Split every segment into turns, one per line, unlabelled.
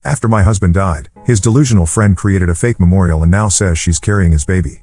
After my husband died, his delusional friend created a fake memorial and now says she's carrying his baby.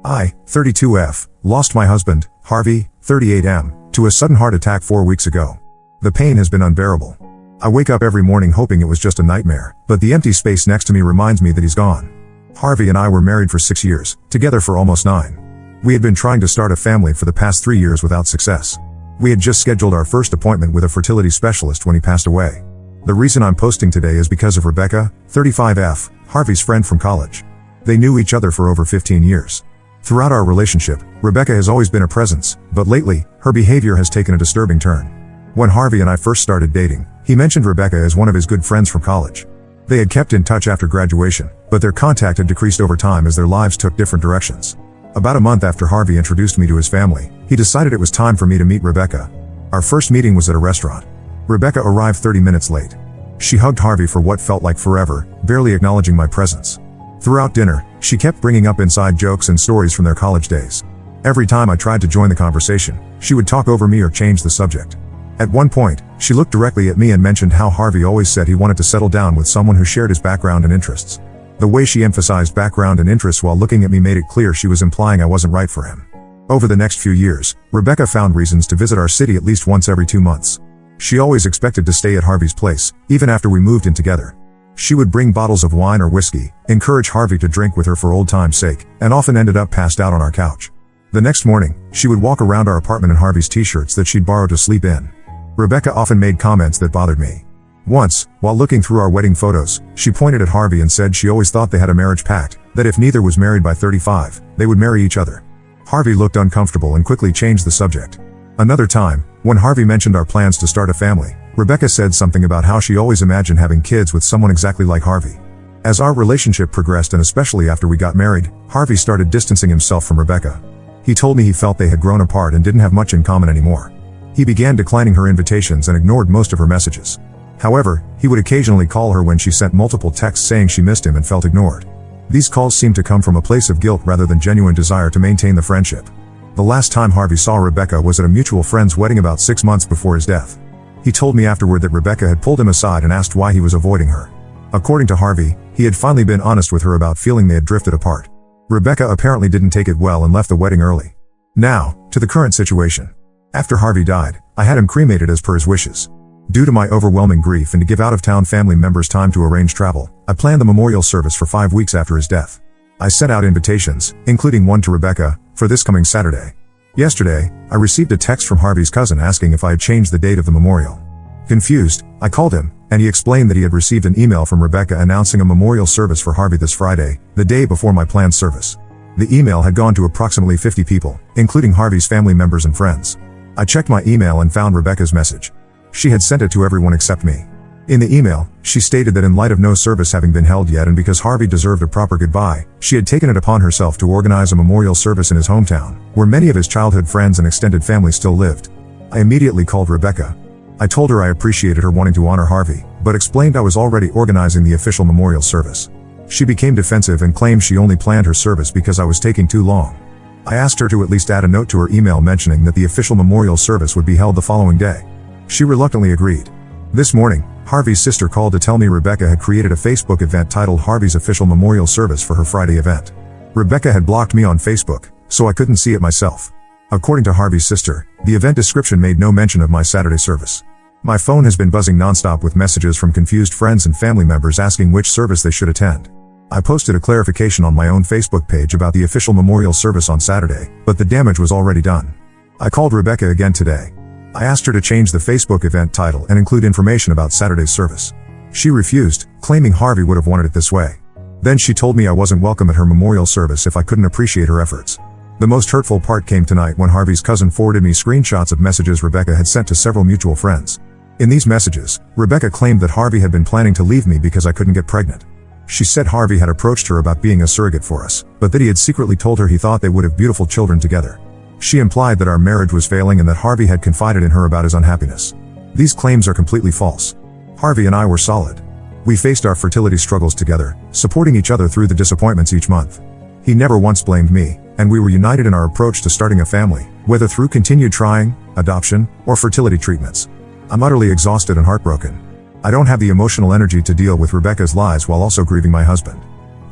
I, 32F, lost my husband, Harvey, 38M, to a sudden heart attack 4 weeks ago. The pain has been unbearable. I wake up every morning hoping it was just a nightmare, but the empty space next to me reminds me that he's gone. Harvey and I were married for 6 years, together for almost 9. We had been trying to start a family for the past 3 years without success. We had just scheduled our first appointment with a fertility specialist when he passed away. The reason I'm posting today is because of Rebecca, 35F, Harvey's friend from college. They knew each other for over 15 years. Throughout our relationship, Rebecca has always been a presence, but lately, her behavior has taken a disturbing turn. When Harvey and I first started dating, he mentioned Rebecca as one of his good friends from college. They had kept in touch after graduation, but their contact had decreased over time as their lives took different directions. About a month after Harvey introduced me to his family, he decided it was time for me to meet Rebecca. Our first meeting was at a restaurant. Rebecca arrived 30 minutes late. She hugged Harvey for what felt like forever, barely acknowledging my presence. Throughout dinner, she kept bringing up inside jokes and stories from their college days. Every time I tried to join the conversation, she would talk over me or change the subject. At one point, she looked directly at me and mentioned how Harvey always said he wanted to settle down with someone who shared his background and interests. The way she emphasized background and interests while looking at me made it clear she was implying I wasn't right for him. Over the next few years, Rebecca found reasons to visit our city at least once every 2 months. She always expected to stay at Harvey's place, even after we moved in together. She would bring bottles of wine or whiskey, encourage Harvey to drink with her for old time's sake, and often ended up passed out on our couch. The next morning, she would walk around our apartment in Harvey's t-shirts that she'd borrowed to sleep in. Rebecca often made comments that bothered me. Once, while looking through our wedding photos, she pointed at Harvey and said she always thought they had a marriage pact, that if neither was married by 35, they would marry each other. Harvey looked uncomfortable and quickly changed the subject. Another time, when Harvey mentioned our plans to start a family, Rebecca said something about how she always imagined having kids with someone exactly like Harvey. As our relationship progressed and especially after we got married, Harvey started distancing himself from Rebecca. He told me he felt they had grown apart and didn't have much in common anymore. He began declining her invitations and ignored most of her messages. However, he would occasionally call her when she sent multiple texts saying she missed him and felt ignored. These calls seemed to come from a place of guilt rather than genuine desire to maintain the friendship. The last time Harvey saw Rebecca was at a mutual friend's wedding about 6 months before his death. He told me afterward that Rebecca had pulled him aside and asked why he was avoiding her. According to Harvey, he had finally been honest with her about feeling they had drifted apart. Rebecca apparently didn't take it well and left the wedding early. Now, to the current situation. After Harvey died, I had him cremated as per his wishes. Due to my overwhelming grief and to give out-of-town family members time to arrange travel, I planned the memorial service for 5 weeks after his death. I sent out invitations, including one to Rebecca, for this coming Saturday. Yesterday, I received a text from Harvey's cousin asking if I had changed the date of the memorial. Confused, I called him, and he explained that he had received an email from Rebecca announcing a memorial service for Harvey this Friday, the day before my planned service. The email had gone to approximately 50 people, including Harvey's family members and friends. I checked my email and found Rebecca's message. She had sent it to everyone except me. In the email, she stated that in light of no service having been held yet and because Harvey deserved a proper goodbye, she had taken it upon herself to organize a memorial service in his hometown, where many of his childhood friends and extended family still lived. I immediately called Rebecca. I told her I appreciated her wanting to honor Harvey, but explained I was already organizing the official memorial service. She became defensive and claimed she only planned her service because I was taking too long. I asked her to at least add a note to her email mentioning that the official memorial service would be held the following day. She reluctantly agreed. This morning, Harvey's sister called to tell me Rebecca had created a Facebook event titled Harvey's Official Memorial Service for her Friday event. Rebecca had blocked me on Facebook, so I couldn't see it myself. According to Harvey's sister, the event description made no mention of my Saturday service. My phone has been buzzing nonstop with messages from confused friends and family members asking which service they should attend. I posted a clarification on my own Facebook page about the official memorial service on Saturday, but the damage was already done. I called Rebecca again today. I asked her to change the Facebook event title and include information about Saturday's service. She refused, claiming Harvey would have wanted it this way. Then she told me I wasn't welcome at her memorial service if I couldn't appreciate her efforts. The most hurtful part came tonight when Harvey's cousin forwarded me screenshots of messages Rebecca had sent to several mutual friends. In these messages, Rebecca claimed that Harvey had been planning to leave me because I couldn't get pregnant. She said Harvey had approached her about being a surrogate for us, but that he had secretly told her he thought they would have beautiful children together. She implied that our marriage was failing and that Harvey had confided in her about his unhappiness. These claims are completely false. Harvey and I were solid. We faced our fertility struggles together, supporting each other through the disappointments each month. He never once blamed me, and we were united in our approach to starting a family, whether through continued trying, adoption, or fertility treatments. I'm utterly exhausted and heartbroken. I don't have the emotional energy to deal with Rebecca's lies while also grieving my husband.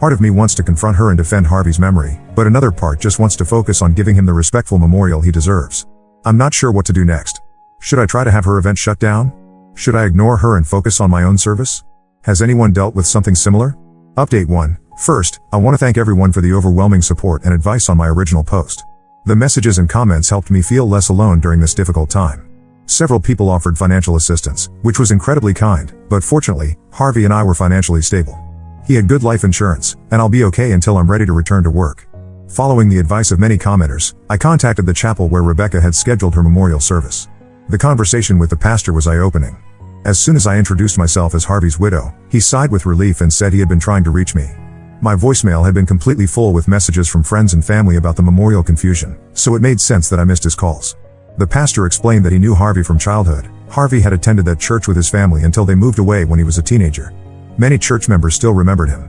Part of me wants to confront her and defend Harvey's memory, but another part just wants to focus on giving him the respectful memorial he deserves. I'm not sure what to do next. Should I try to have her event shut down? Should I ignore her and focus on my own service? Has anyone dealt with something similar? Update 1. First, I want to thank everyone for the overwhelming support and advice on my original post. The messages and comments helped me feel less alone during this difficult time. Several people offered financial assistance, which was incredibly kind, but fortunately, Harvey and I were financially stable. He had good life insurance, and I'll be okay until I'm ready to return to work. Following the advice of many commenters, I contacted the chapel where Rebecca had scheduled her memorial service. The conversation with the pastor was eye-opening. As soon as I introduced myself as Harvey's widow, he sighed with relief and said he had been trying to reach me. My voicemail had been completely full with messages from friends and family about the memorial confusion, so it made sense that I missed his calls. The pastor explained that he knew Harvey from childhood. Harvey had attended that church with his family until they moved away when he was a teenager. Many church members still remembered him.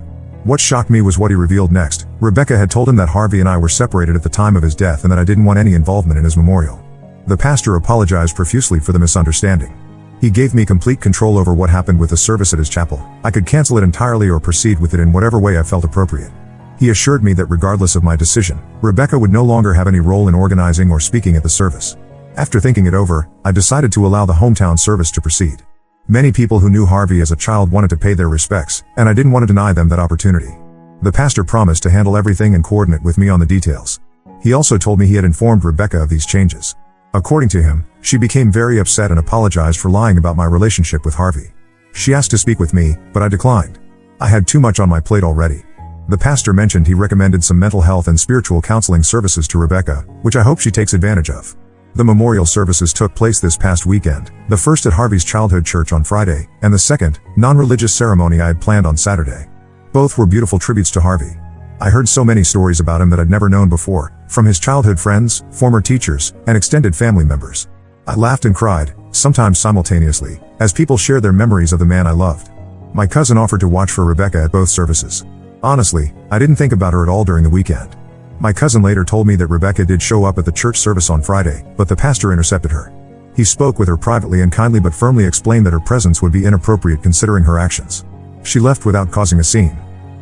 What shocked me was what he revealed next. Rebecca had told him that Harvey and I were separated at the time of his death and that I didn't want any involvement in his memorial. The pastor apologized profusely for the misunderstanding. He gave me complete control over what happened with the service at his chapel. I could cancel it entirely or proceed with it in whatever way I felt appropriate. He assured me that regardless of my decision, Rebecca would no longer have any role in organizing or speaking at the service. After thinking it over, I decided to allow the hometown service to proceed. Many people who knew Harvey as a child wanted to pay their respects, and I didn't want to deny them that opportunity. The pastor promised to handle everything and coordinate with me on the details. He also told me he had informed Rebecca of these changes. According to him, she became very upset and apologized for lying about my relationship with Harvey. She asked to speak with me, but I declined. I had too much on my plate already. The pastor mentioned he recommended some mental health and spiritual counseling services to Rebecca, which I hope she takes advantage of. The memorial services took place this past weekend, the first at Harvey's childhood church on Friday, and the second, non-religious ceremony I had planned on Saturday. Both were beautiful tributes to Harvey. I heard so many stories about him that I'd never known before, from his childhood friends, former teachers, and extended family members. I laughed and cried, sometimes simultaneously, as people shared their memories of the man I loved. My cousin offered to watch for Rebecca at both services. Honestly, I didn't think about her at all during the weekend. My cousin later told me that Rebecca did show up at the church service on Friday, but the pastor intercepted her. He spoke with her privately and kindly but firmly explained that her presence would be inappropriate considering her actions. She left without causing a scene.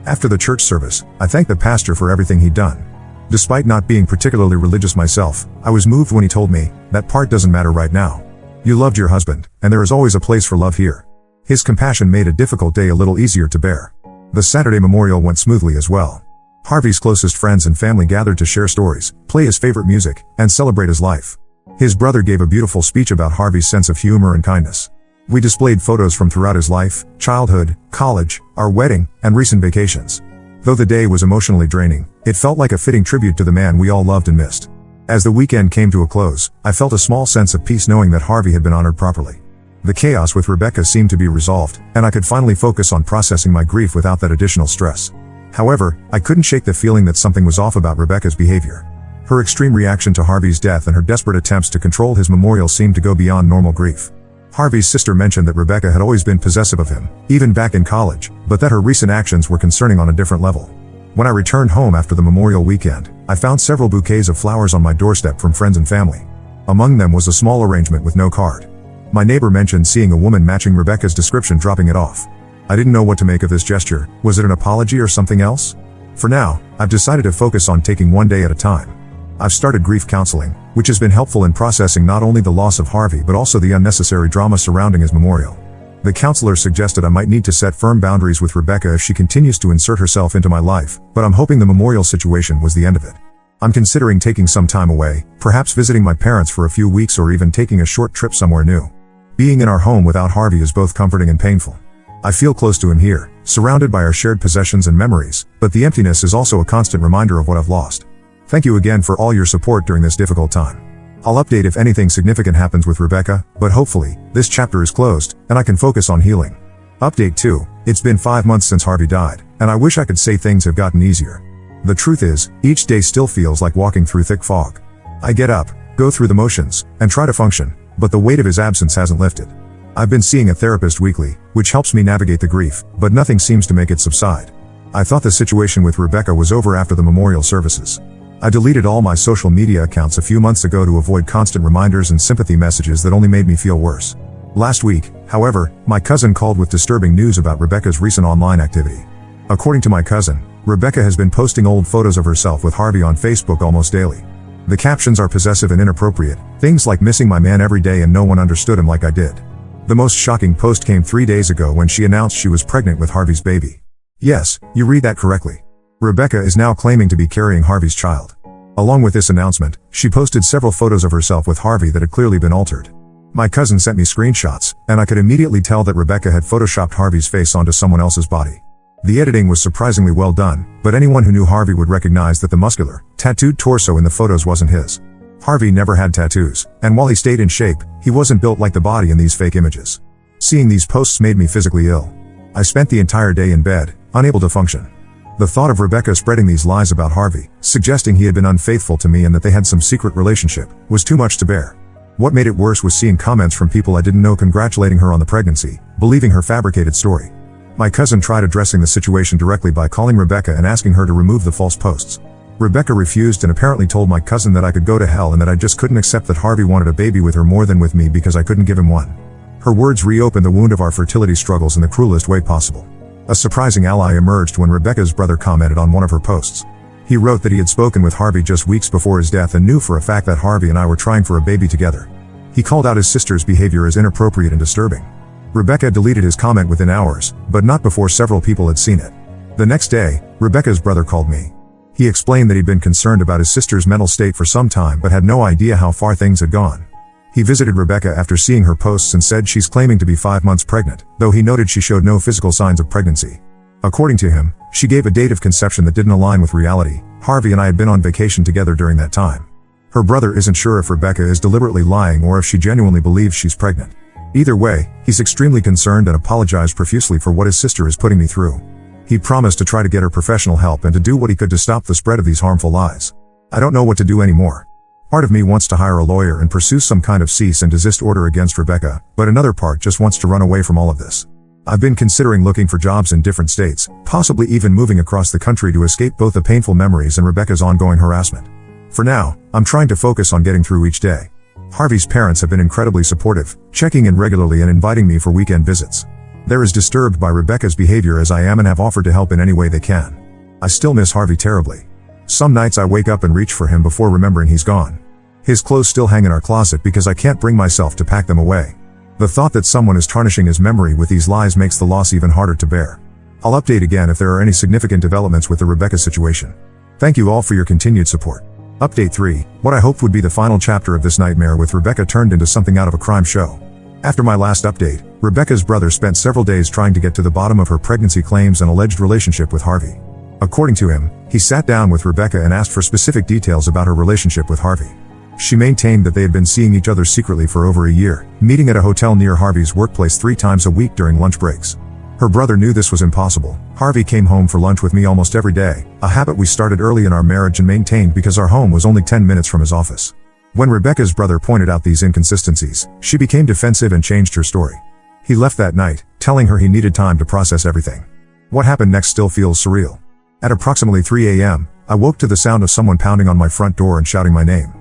After the church service, I thanked the pastor for everything he'd done. Despite not being particularly religious myself, I was moved when he told me, "That part doesn't matter right now. You loved your husband, and there is always a place for love here." His compassion made a difficult day a little easier to bear. The Saturday memorial went smoothly as well. Harvey's closest friends and family gathered to share stories, play his favorite music, and celebrate his life. His brother gave a beautiful speech about Harvey's sense of humor and kindness. We displayed photos from throughout his life, childhood, college, our wedding, and recent vacations. Though the day was emotionally draining, it felt like a fitting tribute to the man we all loved and missed. As the weekend came to a close, I felt a small sense of peace knowing that Harvey had been honored properly. The chaos with Rebecca seemed to be resolved, and I could finally focus on processing my grief without that additional stress. However, I couldn't shake the feeling that something was off about Rebecca's behavior. Her extreme reaction to Harvey's death and her desperate attempts to control his memorial seemed to go beyond normal grief. Harvey's sister mentioned that Rebecca had always been possessive of him, even back in college, but that her recent actions were concerning on a different level. When I returned home after the memorial weekend, I found several bouquets of flowers on my doorstep from friends and family. Among them was a small arrangement with no card. My neighbor mentioned seeing a woman matching Rebecca's description dropping it off. I didn't know what to make of this gesture. Was it an apology or something else? For now, I've decided to focus on taking one day at a time. I've started grief counseling, which has been helpful in processing not only the loss of Harvey but also the unnecessary drama surrounding his memorial. The counselor suggested I might need to set firm boundaries with Rebecca if she continues to insert herself into my life, but I'm hoping the memorial situation was the end of it. I'm considering taking some time away, perhaps visiting my parents for a few weeks or even taking a short trip somewhere new. Being in our home without Harvey is both comforting and painful. I feel close to him here, surrounded by our shared possessions and memories, but the emptiness is also a constant reminder of what I've lost. Thank you again for all your support during this difficult time. I'll update if anything significant happens with Rebecca, but hopefully, this chapter is closed, and I can focus on healing. Update 2. It's been 5 months since Harvey died, and I wish I could say things have gotten easier. The truth is, each day still feels like walking through thick fog. I get up, go through the motions, and try to function, but the weight of his absence hasn't lifted. I've been seeing a therapist weekly, which helps me navigate the grief, but nothing seems to make it subside. I thought the situation with Rebecca was over after the memorial services. I deleted all my social media accounts a few months ago to avoid constant reminders and sympathy messages that only made me feel worse. Last week, however, my cousin called with disturbing news about Rebecca's recent online activity. According to my cousin, Rebecca has been posting old photos of herself with Harvey on Facebook almost daily. The captions are possessive and inappropriate, things like missing my man every day and no one understood him like I did. The most shocking post came 3 days ago when she announced she was pregnant with Harvey's baby. Yes, you read that correctly. Rebecca is now claiming to be carrying Harvey's child. Along with this announcement, she posted several photos of herself with Harvey that had clearly been altered. My cousin sent me screenshots, and I could immediately tell that Rebecca had photoshopped Harvey's face onto someone else's body. The editing was surprisingly well done, but anyone who knew Harvey would recognize that the muscular, tattooed torso in the photos wasn't his. Harvey never had tattoos, and while he stayed in shape, he wasn't built like the body in these fake images. Seeing these posts made me physically ill. I spent the entire day in bed, unable to function. The thought of Rebecca spreading these lies about Harvey, suggesting he had been unfaithful to me and that they had some secret relationship, was too much to bear. What made it worse was seeing comments from people I didn't know congratulating her on the pregnancy, believing her fabricated story. My cousin tried addressing the situation directly by calling Rebecca and asking her to remove the false posts. Rebecca refused and apparently told my cousin that I could go to hell and that I just couldn't accept that Harvey wanted a baby with her more than with me because I couldn't give him one. Her words reopened the wound of our fertility struggles in the cruelest way possible. A surprising ally emerged when Rebecca's brother commented on one of her posts. He wrote that he had spoken with Harvey just weeks before his death and knew for a fact that Harvey and I were trying for a baby together. He called out his sister's behavior as inappropriate and disturbing. Rebecca deleted his comment within hours, but not before several people had seen it. The next day, Rebecca's brother called me. He explained that he'd been concerned about his sister's mental state for some time but had no idea how far things had gone. He visited Rebecca after seeing her posts and said she's claiming to be 5 months pregnant, though he noted she showed no physical signs of pregnancy. According to him, she gave a date of conception that didn't align with reality. Harvey and I had been on vacation together during that time. Her brother isn't sure if Rebecca is deliberately lying or if she genuinely believes she's pregnant. Either way, he's extremely concerned and apologized profusely for what his sister is putting me through. He promised to try to get her professional help and to do what he could to stop the spread of these harmful lies. I don't know what to do anymore. Part of me wants to hire a lawyer and pursue some kind of cease and desist order against Rebecca, but another part just wants to run away from all of this. I've been considering looking for jobs in different states, possibly even moving across the country to escape both the painful memories and Rebecca's ongoing harassment. For now, I'm trying to focus on getting through each day. Harvey's parents have been incredibly supportive, checking in regularly and inviting me for weekend visits. They're as disturbed by Rebecca's behavior as I am and have offered to help in any way they can. I still miss Harvey terribly. Some nights I wake up and reach for him before remembering he's gone. His clothes still hang in our closet because I can't bring myself to pack them away. The thought that someone is tarnishing his memory with these lies makes the loss even harder to bear. I'll update again if there are any significant developments with the Rebecca situation. Thank you all for your continued support. Update 3. What I hoped would be the final chapter of this nightmare with Rebecca turned into something out of a crime show. After my last update, Rebecca's brother spent several days trying to get to the bottom of her pregnancy claims and alleged relationship with Harvey. According to him, he sat down with Rebecca and asked for specific details about her relationship with Harvey. She maintained that they had been seeing each other secretly for over a year, meeting at a hotel near Harvey's workplace 3 times a week during lunch breaks. Her brother knew this was impossible. Harvey came home for lunch with me almost every day, a habit we started early in our marriage and maintained because our home was only 10 minutes from his office. When Rebecca's brother pointed out these inconsistencies, she became defensive and changed her story. He left that night, telling her he needed time to process everything. What happened next still feels surreal. At approximately 3 a.m., I woke to the sound of someone pounding on my front door and shouting my name.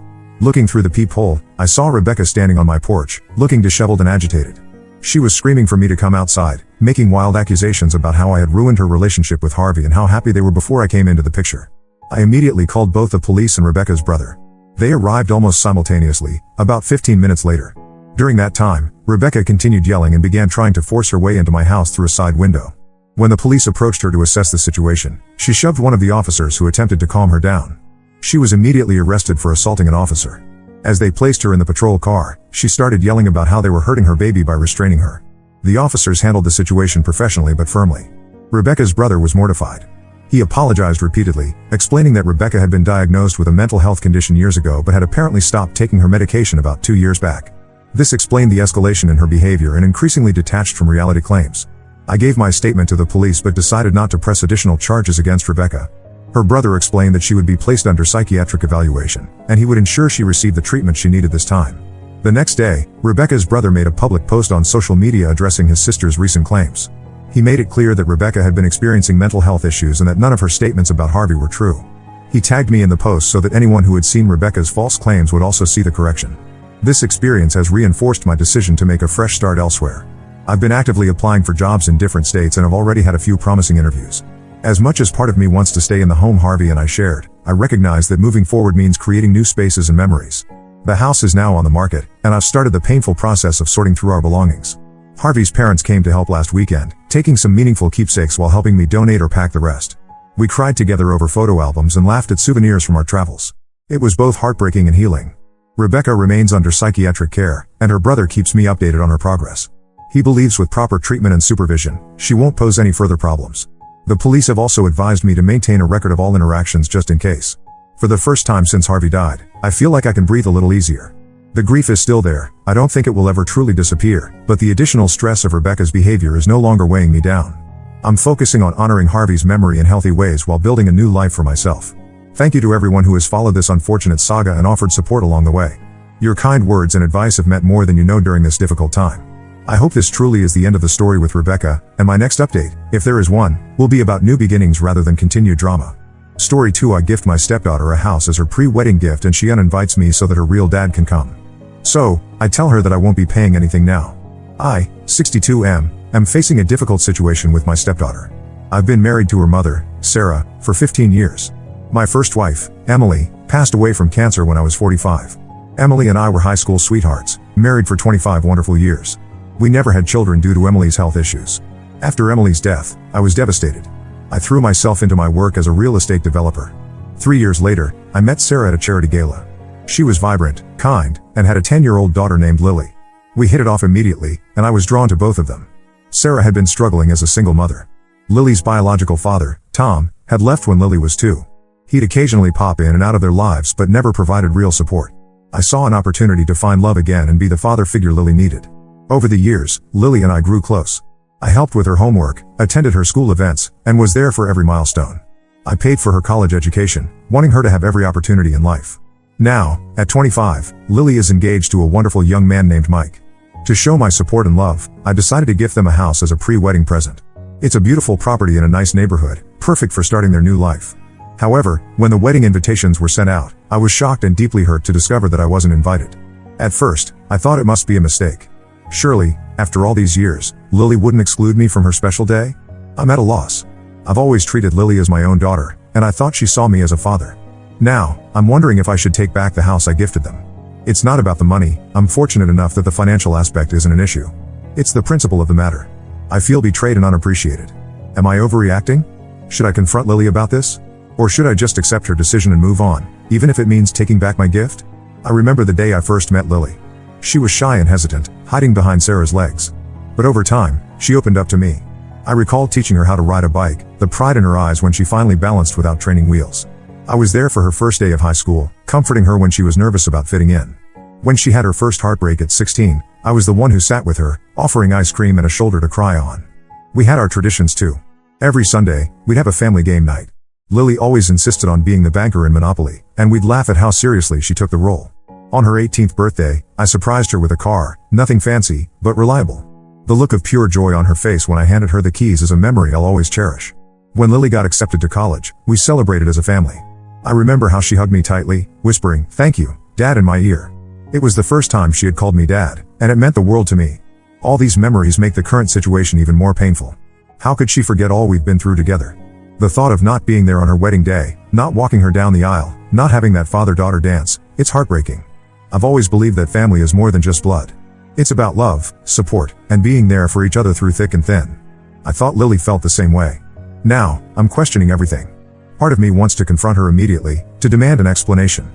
Looking through the peephole, I saw Rebecca standing on my porch, looking disheveled and agitated. She was screaming for me to come outside, making wild accusations about how I had ruined her relationship with Harvey and how happy they were before I came into the picture. I immediately called both the police and Rebecca's brother. They arrived almost simultaneously, about 15 minutes later. During that time, Rebecca continued yelling and began trying to force her way into my house through a side window. When the police approached her to assess the situation, she shoved one of the officers who attempted to calm her down. She was immediately arrested for assaulting an officer. As they placed her in the patrol car, she started yelling about how they were hurting her baby by restraining her. The officers handled the situation professionally but firmly. Rebecca's brother was mortified. He apologized repeatedly, explaining that Rebecca had been diagnosed with a mental health condition years ago but had apparently stopped taking her medication about 2 years back. This explained the escalation in her behavior and increasingly detached from reality claims. I gave my statement to the police but decided not to press additional charges against Rebecca. Her brother explained that she would be placed under psychiatric evaluation, and he would ensure she received the treatment she needed this time. The next day, Rebecca's brother made a public post on social media addressing his sister's recent claims. He made it clear that Rebecca had been experiencing mental health issues and that none of her statements about Harvey were true. He tagged me in the post so that anyone who had seen Rebecca's false claims would also see the correction. This experience has reinforced my decision to make a fresh start elsewhere. I've been actively applying for jobs in different states and have already had a few promising interviews. As much as part of me wants to stay in the home Harvey and I shared, I recognize that moving forward means creating new spaces and memories. The house is now on the market, and I've started the painful process of sorting through our belongings. Harvey's parents came to help last weekend, taking some meaningful keepsakes while helping me donate or pack the rest. We cried together over photo albums and laughed at souvenirs from our travels. It was both heartbreaking and healing. Rebecca remains under psychiatric care, and her brother keeps me updated on her progress. He believes with proper treatment and supervision, she won't pose any further problems. The police have also advised me to maintain a record of all interactions just in case. For the first time since Harvey died, I feel like I can breathe a little easier. The grief is still there, I don't think it will ever truly disappear, but the additional stress of Rebecca's behavior is no longer weighing me down. I'm focusing on honoring Harvey's memory in healthy ways while building a new life for myself. Thank you to everyone who has followed this unfortunate saga and offered support along the way. Your kind words and advice have meant more than you know during this difficult time. I hope this truly is the end of the story with Rebecca, and my next update, if there is one, will be about new beginnings rather than continued drama. Story 2: I gift my stepdaughter a house as her pre-wedding gift and she uninvites me so that her real dad can come. So, I tell her that I won't be paying anything now. I, 62 am facing a difficult situation with my stepdaughter. I've been married to her mother, Sarah, for 15 years. My first wife, Emily, passed away from cancer when I was 45. Emily and I were high school sweethearts, married for 25 wonderful years. We never had children due to Emily's health issues. After Emily's death, I was devastated. I threw myself into my work as a real estate developer. 3 years later, I met Sarah at a charity gala. She was vibrant, kind, and had a 10-year-old daughter named Lily. We hit it off immediately, and I was drawn to both of them. Sarah had been struggling as a single mother. Lily's biological father, Tom, had left when Lily was 2. He'd occasionally pop in and out of their lives but never provided real support. I saw an opportunity to find love again and be the father figure Lily needed. Over the years, Lily and I grew close. I helped with her homework, attended her school events, and was there for every milestone. I paid for her college education, wanting her to have every opportunity in life. Now, at 25, Lily is engaged to a wonderful young man named Mike. To show my support and love, I decided to gift them a house as a pre-wedding present. It's a beautiful property in a nice neighborhood, perfect for starting their new life. However, when the wedding invitations were sent out, I was shocked and deeply hurt to discover that I wasn't invited. At first, I thought it must be a mistake. Surely, after all these years, Lily wouldn't exclude me from her special day? I'm at a loss. I've always treated Lily as my own daughter, and I thought she saw me as a father. Now, I'm wondering if I should take back the house I gifted them. It's not about the money, I'm fortunate enough that the financial aspect isn't an issue. It's the principle of the matter. I feel betrayed and unappreciated. Am I overreacting? Should I confront Lily about this? Or should I just accept her decision and move on, even if it means taking back my gift? I remember the day I first met Lily. She was shy and hesitant, hiding behind Sarah's legs. But over time, she opened up to me. I recall teaching her how to ride a bike, the pride in her eyes when she finally balanced without training wheels. I was there for her first day of high school, comforting her when she was nervous about fitting in. When she had her first heartbreak at 16, I was the one who sat with her, offering ice cream and a shoulder to cry on. We had our traditions too. Every Sunday, we'd have a family game night. Lily always insisted on being the banker in Monopoly, and we'd laugh at how seriously she took the role. On her 18th birthday, I surprised her with a car, nothing fancy, but reliable. The look of pure joy on her face when I handed her the keys is a memory I'll always cherish. When Lily got accepted to college, we celebrated as a family. I remember how she hugged me tightly, whispering, "Thank you, Dad," in my ear. It was the first time she had called me Dad, and it meant the world to me. All these memories make the current situation even more painful. How could she forget all we've been through together? The thought of not being there on her wedding day, not walking her down the aisle, not having that father-daughter dance, it's heartbreaking. I've always believed that family is more than just blood. It's about love, support, and being there for each other through thick and thin. I thought Lily felt the same way. Now, I'm questioning everything. Part of me wants to confront her immediately, to demand an explanation.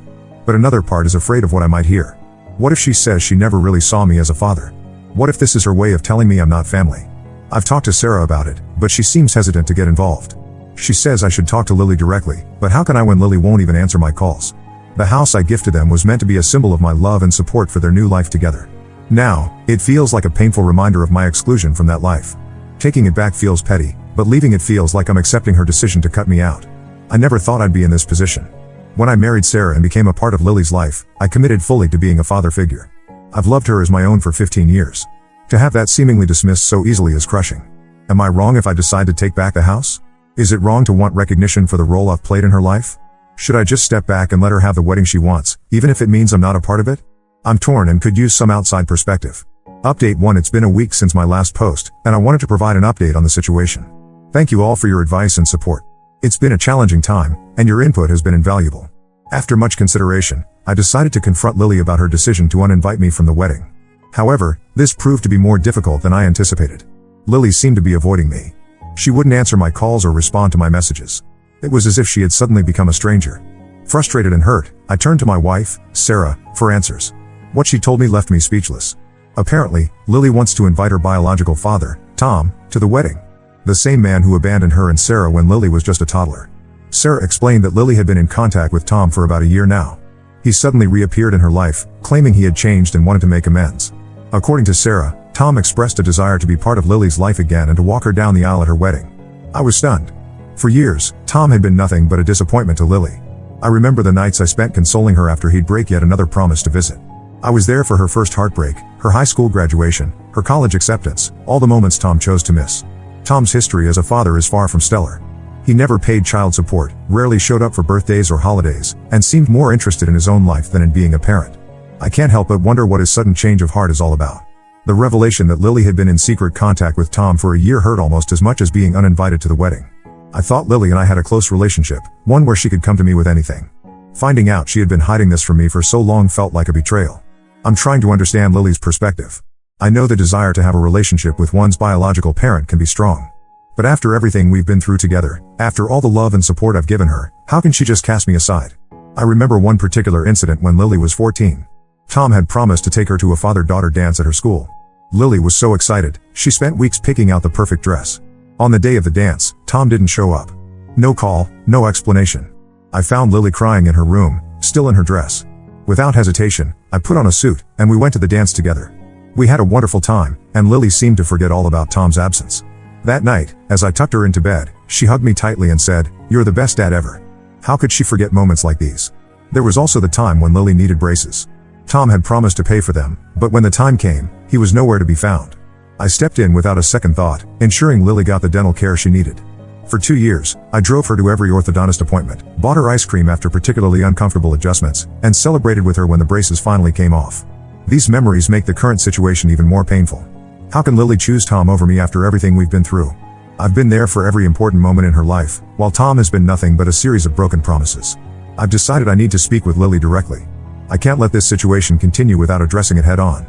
But another part is afraid of what I might hear. What if she says she never really saw me as a father? What if this is her way of telling me I'm not family? I've talked to Sarah about it, but she seems hesitant to get involved. She says I should talk to Lily directly, but how can I when Lily won't even answer my calls? The house I gifted them was meant to be a symbol of my love and support for their new life together. Now, it feels like a painful reminder of my exclusion from that life. Taking it back feels petty, but leaving it feels like I'm accepting her decision to cut me out. I never thought I'd be in this position. When I married Sarah and became a part of Lily's life, I committed fully to being a father figure. I've loved her as my own for 15 years. To have that seemingly dismissed so easily is crushing. Am I wrong if I decide to take back the house? Is it wrong to want recognition for the role I've played in her life? Should I just step back and let her have the wedding she wants, even if it means I'm not a part of it? I'm torn and could use some outside perspective. Update 1. It's been a week since my last post, and I wanted to provide an update on the situation. Thank you all for your advice and support. It's been a challenging time, and your input has been invaluable. After much consideration, I decided to confront Lily about her decision to uninvite me from the wedding. However, this proved to be more difficult than I anticipated. Lily seemed to be avoiding me. She wouldn't answer my calls or respond to my messages. It was as if she had suddenly become a stranger. Frustrated and hurt, I turned to my wife, Sarah, for answers. What she told me left me speechless. Apparently, Lily wants to invite her biological father, Tom, to the wedding. The same man who abandoned her and Sarah when Lily was just a toddler. Sarah explained that Lily had been in contact with Tom for about a year now. He suddenly reappeared in her life, claiming he had changed and wanted to make amends. According to Sarah, Tom expressed a desire to be part of Lily's life again and to walk her down the aisle at her wedding. I was stunned. For years, Tom had been nothing but a disappointment to Lily. I remember the nights I spent consoling her after he'd break yet another promise to visit. I was there for her first heartbreak, her high school graduation, her college acceptance, all the moments Tom chose to miss. Tom's history as a father is far from stellar. He never paid child support, rarely showed up for birthdays or holidays, and seemed more interested in his own life than in being a parent. I can't help but wonder what his sudden change of heart is all about. The revelation that Lily had been in secret contact with Tom for a year hurt almost as much as being uninvited to the wedding. I thought Lily and I had a close relationship, one where she could come to me with anything. Finding out she had been hiding this from me for so long felt like a betrayal. I'm trying to understand Lily's perspective. I know the desire to have a relationship with one's biological parent can be strong. But after everything we've been through together, after all the love and support I've given her, how can she just cast me aside? I remember one particular incident when Lily was 14. Tom had promised to take her to a father-daughter dance at her school. Lily was so excited, she spent weeks picking out the perfect dress. On the day of the dance, Tom didn't show up. No call, no explanation. I found Lily crying in her room, still in her dress. Without hesitation, I put on a suit, and we went to the dance together. We had a wonderful time, and Lily seemed to forget all about Tom's absence. That night, as I tucked her into bed, she hugged me tightly and said, "You're the best dad ever." How could she forget moments like these? There was also the time when Lily needed braces. Tom had promised to pay for them, but when the time came, he was nowhere to be found. I stepped in without a second thought, ensuring Lily got the dental care she needed. For 2 years, I drove her to every orthodontist appointment, bought her ice cream after particularly uncomfortable adjustments, and celebrated with her when the braces finally came off. These memories make the current situation even more painful. How can Lily choose Tom over me after everything we've been through? I've been there for every important moment in her life, while Tom has been nothing but a series of broken promises. I've decided I need to speak with Lily directly. I can't let this situation continue without addressing it head on.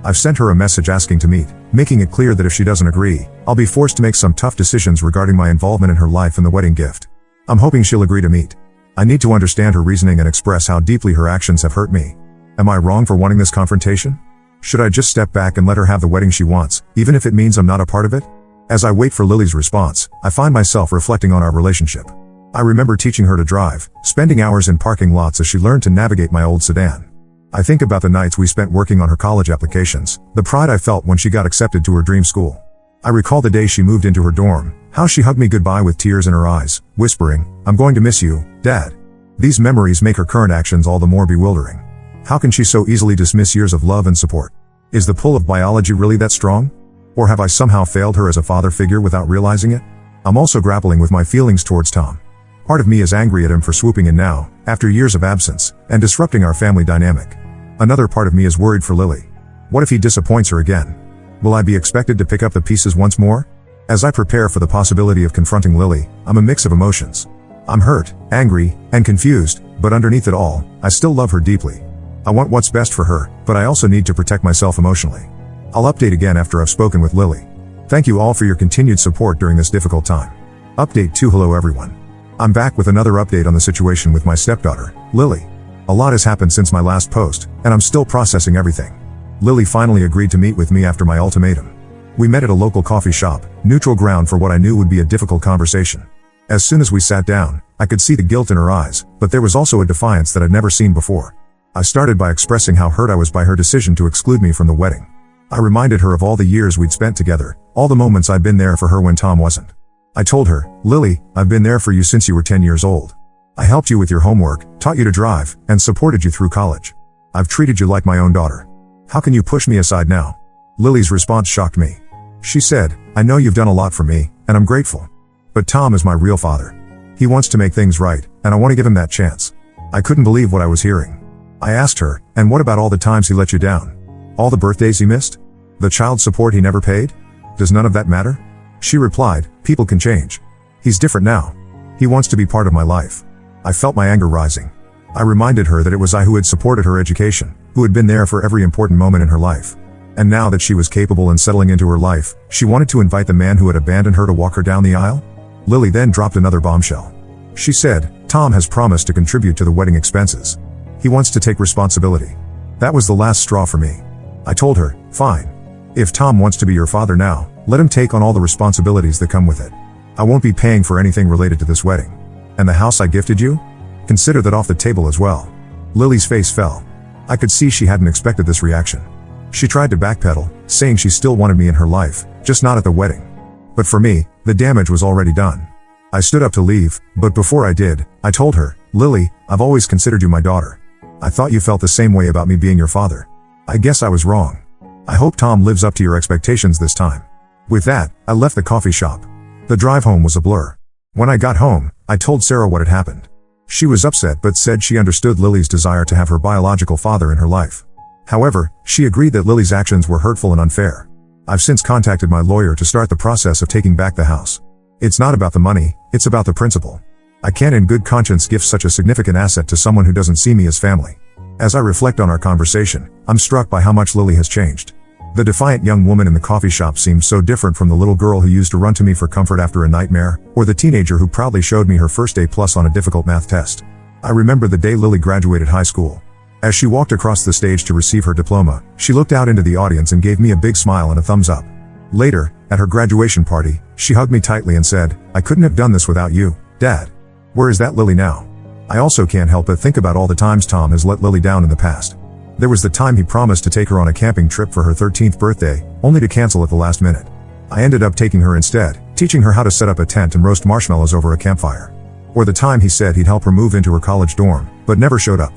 I've sent her a message asking to meet, making it clear that if she doesn't agree, I'll be forced to make some tough decisions regarding my involvement in her life and the wedding gift. I'm hoping she'll agree to meet. I need to understand her reasoning and express how deeply her actions have hurt me. Am I wrong for wanting this confrontation? Should I just step back and let her have the wedding she wants, even if it means I'm not a part of it? As I wait for Lily's response, I find myself reflecting on our relationship. I remember teaching her to drive, spending hours in parking lots as she learned to navigate my old sedan. I think about the nights we spent working on her college applications, the pride I felt when she got accepted to her dream school. I recall the day she moved into her dorm, how she hugged me goodbye with tears in her eyes, whispering, "I'm going to miss you, Dad." These memories make her current actions all the more bewildering. How can she so easily dismiss years of love and support? Is the pull of biology really that strong? Or have I somehow failed her as a father figure without realizing it? I'm also grappling with my feelings towards Tom. Part of me is angry at him for swooping in now, after years of absence, and disrupting our family dynamic. Another part of me is worried for Lily. What if he disappoints her again? Will I be expected to pick up the pieces once more? As I prepare for the possibility of confronting Lily, I'm a mix of emotions. I'm hurt, angry, and confused, but underneath it all, I still love her deeply. I want what's best for her, but I also need to protect myself emotionally. I'll update again after I've spoken with Lily. Thank you all for your continued support during this difficult time. Update 2. Hello everyone. I'm back with another update on the situation with my stepdaughter, Lily. A lot has happened since my last post, and I'm still processing everything. Lily finally agreed to meet with me after my ultimatum. We met at a local coffee shop, neutral ground for what I knew would be a difficult conversation. As soon as we sat down, I could see the guilt in her eyes, but there was also a defiance that I'd never seen before. I started by expressing how hurt I was by her decision to exclude me from the wedding. I reminded her of all the years we'd spent together, all the moments I'd been there for her when Tom wasn't. I told her, "Lily, I've been there for you since you were 10 years old. I helped you with your homework, taught you to drive, and supported you through college. I've treated you like my own daughter. How can you push me aside now?" Lily's response shocked me. She said, "I know you've done a lot for me, and I'm grateful. But Tom is my real father. He wants to make things right, and I want to give him that chance." I couldn't believe what I was hearing. I asked her, and what about all the times he let you down? All the birthdays he missed? The child support he never paid? Does none of that matter? She replied, people can change. He's different now. He wants to be part of my life. I felt my anger rising. I reminded her that it was I who had supported her education, who had been there for every important moment in her life. And now that she was capable and settling into her life, she wanted to invite the man who had abandoned her to walk her down the aisle? Lily then dropped another bombshell. She said, Tom has promised to contribute to the wedding expenses. He wants to take responsibility. That was the last straw for me. I told her, fine. If Tom wants to be your father now, let him take on all the responsibilities that come with it. I won't be paying for anything related to this wedding. And the house I gifted you? Consider that off the table as well. Lily's face fell. I could see she hadn't expected this reaction. She tried to backpedal, saying she still wanted me in her life, just not at the wedding. But for me, the damage was already done. I stood up to leave, but before I did, I told her, Lily, I've always considered you my daughter. I thought you felt the same way about me being your father. I guess I was wrong. I hope Tom lives up to your expectations this time. With that, I left the coffee shop. The drive home was a blur. When I got home, I told Sarah what had happened. She was upset but said she understood Lily's desire to have her biological father in her life. However, she agreed that Lily's actions were hurtful and unfair. I've since contacted my lawyer to start the process of taking back the house. It's not about the money, it's about the principle. I can't in good conscience gift such a significant asset to someone who doesn't see me as family. As I reflect on our conversation, I'm struck by how much Lily has changed. The defiant young woman in the coffee shop seems so different from the little girl who used to run to me for comfort after a nightmare, or the teenager who proudly showed me her first A+ on a difficult math test. I remember the day Lily graduated high school. As she walked across the stage to receive her diploma, she looked out into the audience and gave me a big smile and a thumbs up. Later, at her graduation party, she hugged me tightly and said, I couldn't have done this without you, Dad. Where is that Lily now? I also can't help but think about all the times Tom has let Lily down in the past. There was the time he promised to take her on a camping trip for her 13th birthday, only to cancel at the last minute. I ended up taking her instead, teaching her how to set up a tent and roast marshmallows over a campfire. Or the time he said he'd help her move into her college dorm, but never showed up.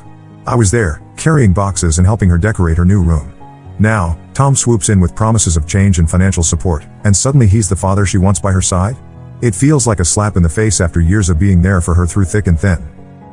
I was there, carrying boxes and helping her decorate her new room. Now, Tom swoops in with promises of change and financial support, and suddenly he's the father she wants by her side? It feels like a slap in the face after years of being there for her through thick and thin.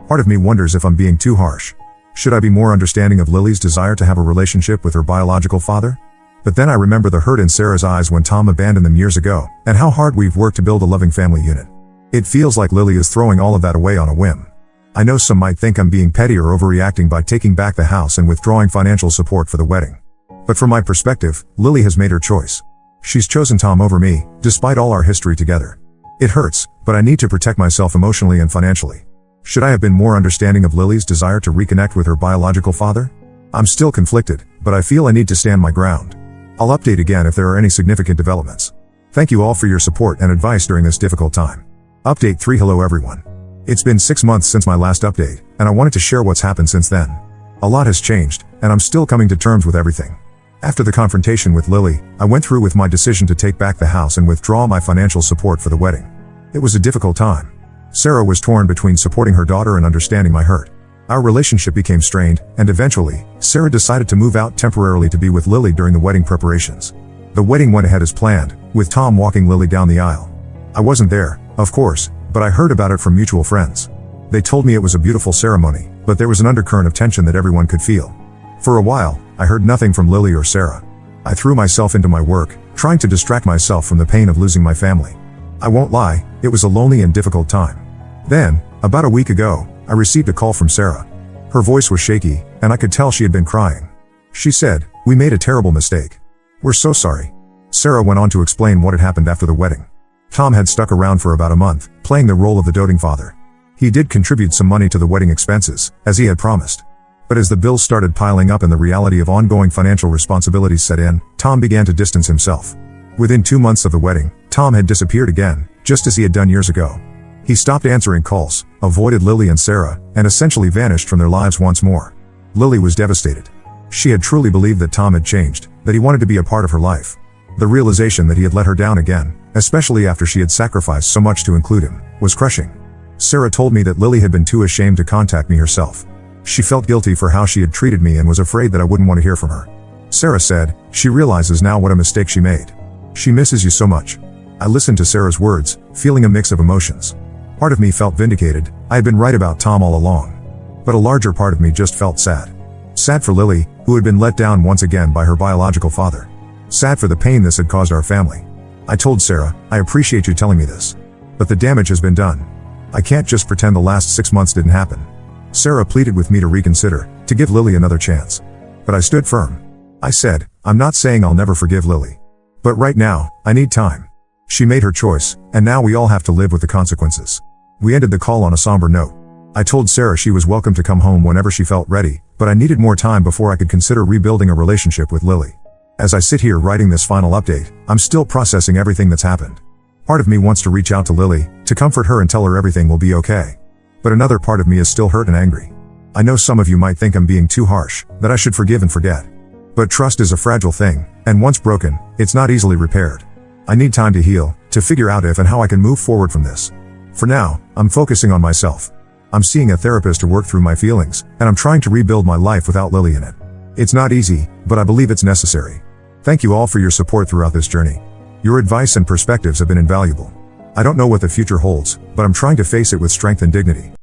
Part of me wonders if I'm being too harsh. Should I be more understanding of Lily's desire to have a relationship with her biological father? But then I remember the hurt in Sarah's eyes when Tom abandoned them years ago, and how hard we've worked to build a loving family unit. It feels like Lily is throwing all of that away on a whim. I know some might think I'm being petty or overreacting by taking back the house and withdrawing financial support for the wedding. But from my perspective, Lily has made her choice. She's chosen Tom over me, despite all our history together. It hurts, but I need to protect myself emotionally and financially. Should I have been more understanding of Lily's desire to reconnect with her biological father? I'm still conflicted, but I feel I need to stand my ground. I'll update again if there are any significant developments. Thank you all for your support and advice during this difficult time. Update 3. Hello everyone. It's been 6 months since my last update, and I wanted to share what's happened since then. A lot has changed, and I'm still coming to terms with everything. After the confrontation with Lily, I went through with my decision to take back the house and withdraw my financial support for the wedding. It was a difficult time. Sarah was torn between supporting her daughter and understanding my hurt. Our relationship became strained, and eventually, Sarah decided to move out temporarily to be with Lily during the wedding preparations. The wedding went ahead as planned, with Tom walking Lily down the aisle. I wasn't there, of course, but I heard about it from mutual friends. They told me it was a beautiful ceremony, but there was an undercurrent of tension that everyone could feel. For a while, I heard nothing from Lily or Sarah. I threw myself into my work, trying to distract myself from the pain of losing my family. I won't lie, it was a lonely and difficult time. Then, about a week ago, I received a call from Sarah. Her voice was shaky, and I could tell she had been crying. She said, "We made a terrible mistake. We're so sorry." Sarah went on to explain what had happened after the wedding. Tom had stuck around for about a month, playing the role of the doting father. He did contribute some money to the wedding expenses, as he had promised. But as the bills started piling up and the reality of ongoing financial responsibilities set in, Tom began to distance himself. Within 2 months of the wedding, Tom had disappeared again, just as he had done years ago. He stopped answering calls, avoided Lily and Sarah, and essentially vanished from their lives once more. Lily was devastated. She had truly believed that Tom had changed, that he wanted to be a part of her life. The realization that he had let her down again, especially after she had sacrificed so much to include him, was crushing. Sarah told me that Lily had been too ashamed to contact me herself. She felt guilty for how she had treated me and was afraid that I wouldn't want to hear from her. Sarah said, she realizes now what a mistake she made. She misses you so much. I listened to Sarah's words, feeling a mix of emotions. Part of me felt vindicated, I had been right about Tom all along. But a larger part of me just felt sad. Sad for Lily, who had been let down once again by her biological father. Sad for the pain this had caused our family. I told Sarah, I appreciate you telling me this. But the damage has been done. I can't just pretend the last 6 months didn't happen. Sarah pleaded with me to reconsider, to give Lily another chance. But I stood firm. I said, I'm not saying I'll never forgive Lily. But right now, I need time. She made her choice, and now we all have to live with the consequences. We ended the call on a somber note. I told Sarah she was welcome to come home whenever she felt ready, but I needed more time before I could consider rebuilding a relationship with Lily. As I sit here writing this final update, I'm still processing everything that's happened. Part of me wants to reach out to Lily, to comfort her and tell her everything will be okay. But another part of me is still hurt and angry. I know some of you might think I'm being too harsh, that I should forgive and forget. But trust is a fragile thing, and once broken, it's not easily repaired. I need time to heal, to figure out if and how I can move forward from this. For now, I'm focusing on myself. I'm seeing a therapist to work through my feelings, and I'm trying to rebuild my life without Lily in it. It's not easy, but I believe it's necessary. Thank you all for your support throughout this journey. Your advice and perspectives have been invaluable. I don't know what the future holds, but I'm trying to face it with strength and dignity.